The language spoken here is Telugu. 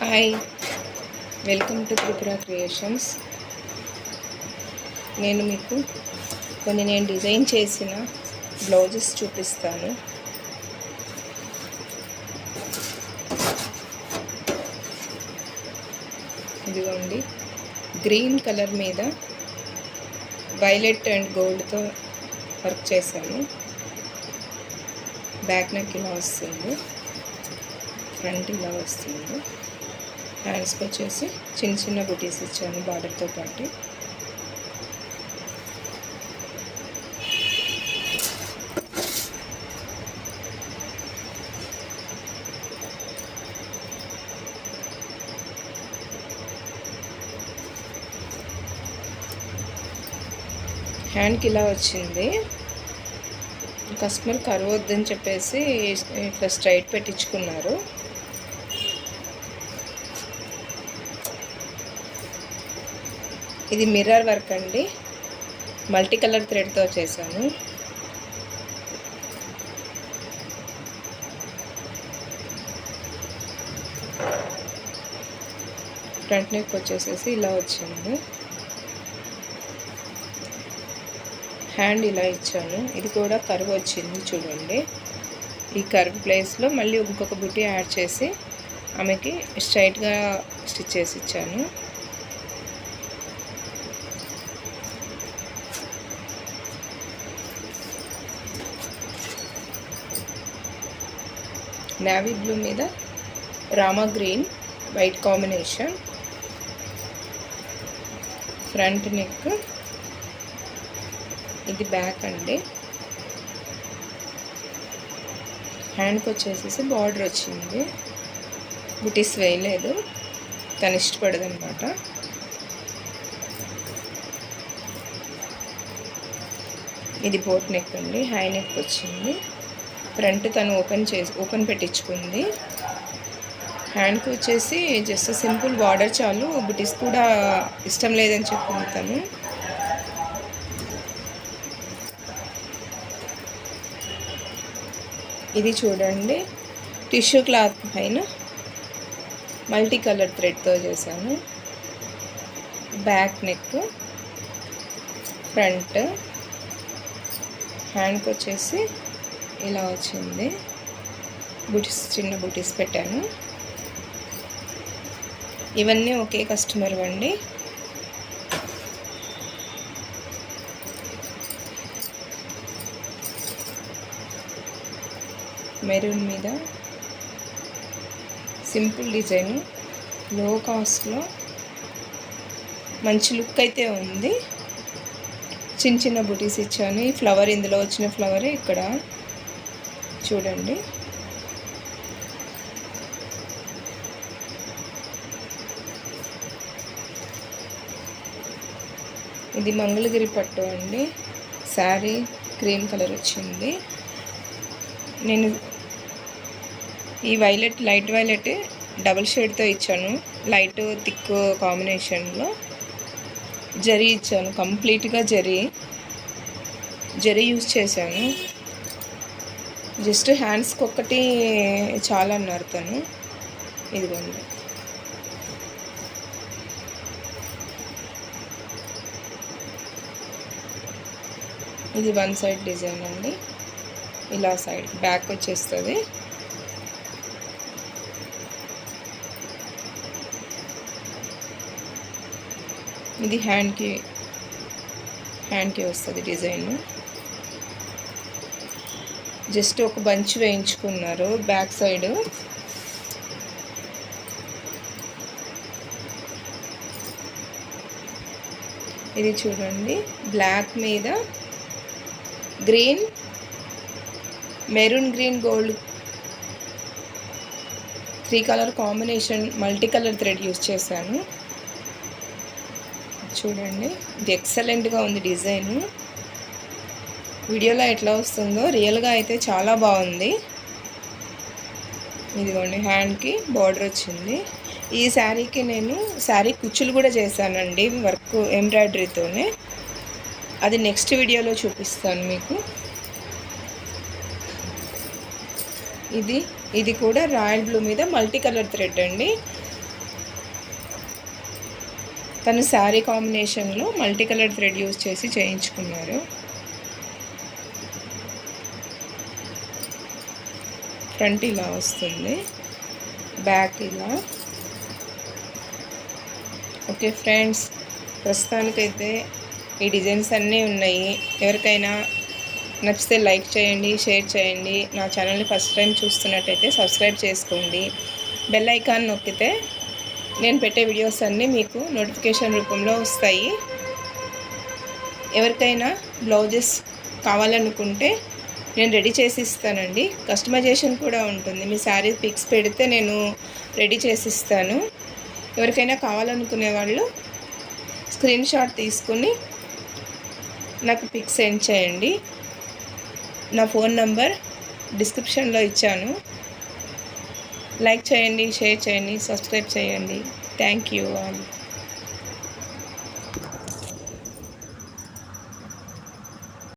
Hi, welcome to Tripura creations. నేను మీకు నేను డిజైన్ చేసిన బ్లౌజెస్ చూపిస్తాను. ఇదిగోండి, గ్రీన్ కలర్ మీద వైలెట్ అండ్ గోల్డ్తో వర్క్ చేశాను. బ్యాక్ నెక్ ఇలా వస్తుంది, ఫ్రంట్ ఇలా వస్తుంది. హ్యాండ్స్కి వచ్చేసి చిన్న చిన్న బుటీస్ ఇచ్చాను బార్డర్తో పాటు. హ్యాండ్కి ఇలా వచ్చింది. కస్టమర్ కర్వ్ వద్దని చెప్పేసి ఇట్లా స్ట్రైట్ పెట్టించుకున్నారు. ఇది మిర్రర్ వర్క్ అండి, మల్టీ కలర్ థ్రెడ్తో చేశాను. ఫ్రంట్ నెక్ వచ్చేసేసి ఇలా వచ్చింది. హ్యాండ్ ఇలా ఇచ్చాను, ఇది కూడా కర్వ్ వచ్చింది చూడండి. ఈ కర్వ్ ప్లేస్లో మళ్ళీ ఇంకొక బుటీ యాడ్ చేసి ఆమెకి స్ట్రైట్గా స్టిచ్ చేసి ఇచ్చాను. నేవీ బ్లూ మీద Rama green white combination. Front neck, ఇది బ్యాక్ అండి. హ్యాండ్కి వచ్చేసేసి బార్డర్ వచ్చింది, బుటీస్ వేయలేదు, తను ఇష్టపడదు అనమాట. ఇది బోట్ నెక్ అండి, హై నెక్ వచ్చింది. ఫ్రంట్ తను ఓపెన్ పెట్టించుకుంది. హ్యాండ్కి వచ్చేసి జస్ట్ సింపుల్ బార్డర్ చాలు, బుటీస్ కూడా ఇష్టం లేదని చెప్పింది తను. ఇది చూడండి, టిష్యూ క్లాత్ పైన మల్టీ కలర్ థ్రెడ్తో చేశాను. బ్యాక్ నెక్, ఫ్రంట్, హ్యాండ్కి వచ్చేసి ఇలా వచ్చింది. బుటీస్, చిన్న బుటీస్ పెట్టాను. ఇవన్నీ ఒకే కస్టమర్ అండి. మెరూన్ మీద సింపుల్ డిజైన్, లో కాస్ట్లో మంచి లుక్ అయితే ఉంది. చిన్న చిన్న బుటీస్ ఇచ్చాను. ఈ ఫ్లవర్, ఇందులో వచ్చిన ఫ్లవర్ ఇక్కడ చూడండి. ఇది మంగళగిరి పట్టు అండి. శారీ క్రీమ్ కలర్ వచ్చింది. నేను ఈ వైలెట్, లైట్ వైలెట్ డబుల్ షేడ్తో ఇచ్చాను. లైట్ థిక్ కాంబినేషన్లో జరీ ఇచ్చాను, కంప్లీట్గా జరీ యూజ్ చేశాను. జస్ట్ హ్యాండ్స్కి ఒక్కటి చాలా అన్నారు తను. ఇదిగోండి, ఇది వన్ సైడ్ డిజైన్ అండి. ఇలా సైడ్ బ్యాక్ వచ్చేస్తుంది. ఇది హ్యాండ్కి వస్తుంది డిజైన్. జస్ట్ ఒక బంచ్ వేయించుకున్నారు బ్యాక్ సైడ్. ఇది చూడండి, బ్లాక్ మీద green, maroon green gold 3 colour combination multi colour thread use చేశాను. చూడండి, ఇది ఎక్సలెంట్గా ఉంది డిజైన్. వీడియోలో ఎట్లా వస్తుందో రియల్గా అయితే చాలా బాగుంది. ఇదిగోండి, హ్యాండ్కి బార్డర్ వచ్చింది. ఈ శారీకి నేను శారీ కుచ్చులు కూడా చేశానండి, వర్క్ ఎంబ్రాయిడరీతోనే. అది నెక్స్ట్ వీడియోలో చూపిస్తాను మీకు. ఇది కూడా రాయల్ బ్లూ మీద మల్టీ కలర్ థ్రెడ్ అండి. తను శారీ కాంబినేషన్లో మల్టీ కలర్ థ్రెడ్ యూజ్ చేసి చేయించుకున్నారు. ఫ్రంట్ ఇలా వస్తుంది, బ్యాక్ ఇలా. ఓకే ఫ్రెండ్స్, ప్రస్తుతానికైతే ఈ డిజైన్స్ అన్నీ ఉన్నాయి. ఎవరికైనా నచ్చితే లైక్ చేయండి, షేర్ చేయండి. నా ఛానల్ని ఫస్ట్ టైం చూస్తున్నట్టయితే సబ్స్క్రైబ్ చేసుకోండి. బెల్ ఐకాన్ నొక్కితే నేను పెట్టే వీడియోస్ అన్నీ మీకు నోటిఫికేషన్ రూపంలో వస్తాయి. ఎవరికైనా బ్లౌజెస్ కావాలనుకుంటే నేను రెడీ చేసి ఇస్తానండి. కస్టమైజేషన్ కూడా ఉంటుంది. మీ శారీ పిక్స్ పెడితే నేను రెడీ చేసి ఇస్తాను. ఎవరికైనా కావాలనుకునే వాళ్ళు స్క్రీన్ షాట్ తీసుకుని నాకు పిక్ సెండ్ చేయండి. నా ఫోన్ నంబర్ డిస్క్రిప్షన్లో ఇచ్చాను. లైక్ చేయండి, షేర్ చేయండి, సబ్స్క్రైబ్ చేయండి. Thank you all.